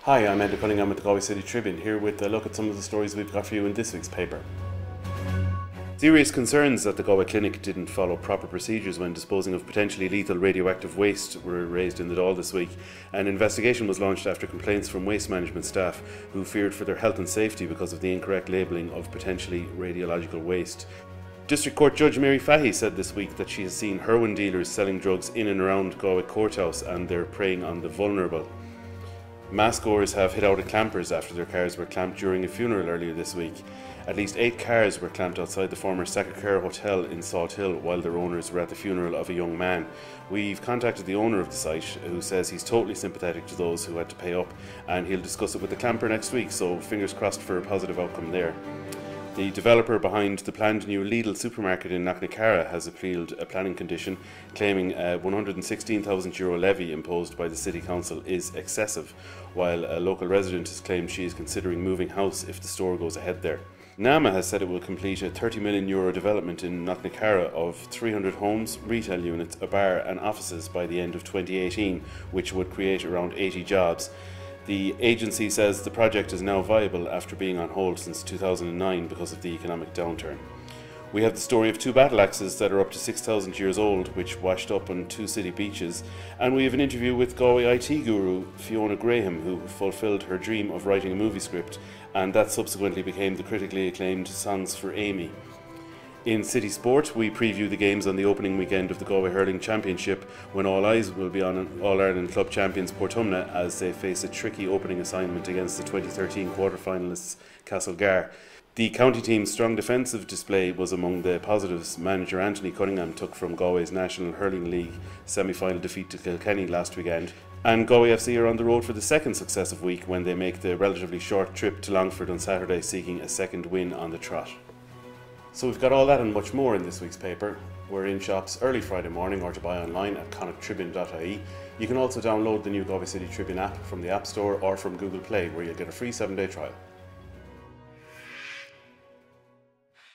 Hi, I'm Enda Cunningham with the Galway City Tribune, here with a look at some of the stories we've got for you in this week's paper. Serious concerns that the Galway Clinic didn't follow proper procedures when disposing of potentially lethal radioactive waste were raised in the Dáil this week. An investigation was launched after complaints from waste management staff who feared for their health and safety because of the incorrect labelling of potentially radiological waste. District Court Judge Mary Fahy said this week that she has seen heroin dealers selling drugs in and around Galway Courthouse and they're preying on the vulnerable. Massgoers have hit out at clampers after their cars were clamped during a funeral earlier this week. At least 8 cars were clamped outside the former Sacré-Cœur Hotel in Salt Hill while their owners were at the funeral of a young man. We've contacted the owner of the site, who says he's totally sympathetic to those who had to pay up, and he'll discuss it with the clamper next week, so fingers crossed for a positive outcome there. The developer behind the planned new Lidl supermarket in Knocknacarra has appealed a planning condition, claiming a €116,000 levy imposed by the City Council is excessive, while a local resident has claimed she is considering moving house if the store goes ahead there. NAMA has said it will complete a €30 million development in Knocknacarra of 300 homes, retail units, a bar and offices by the end of 2018, which would create around 80 jobs. The agency says the project is now viable after being on hold since 2009 because of the economic downturn. We have the story of 2 battle axes that are up to 6,000 years old, which washed up on 2 city beaches, and we have an interview with Galway IT guru Fiona Graham, who fulfilled her dream of writing a movie script, and that subsequently became the critically acclaimed Songs for Amy. In City Sport, we preview the games on the opening weekend of the Galway Hurling Championship, when all eyes will be on All-Ireland club champions Portumna as they face a tricky opening assignment against the 2013 quarter-finalists Castlegar. The county team's strong defensive display was among the positives manager Enda Cunningham took from Galway's National Hurling League semi-final defeat to Kilkenny last weekend. And Galway FC are on the road for the second successive week when they make the relatively short trip to Longford on Saturday, seeking a second win on the trot. So we've got all that and much more in this week's paper. We're in shops early Friday morning or to buy online at connachttribune.ie. You can also download the new Galway City Tribune app from the App Store or from Google Play, where you'll get a free 7-day trial.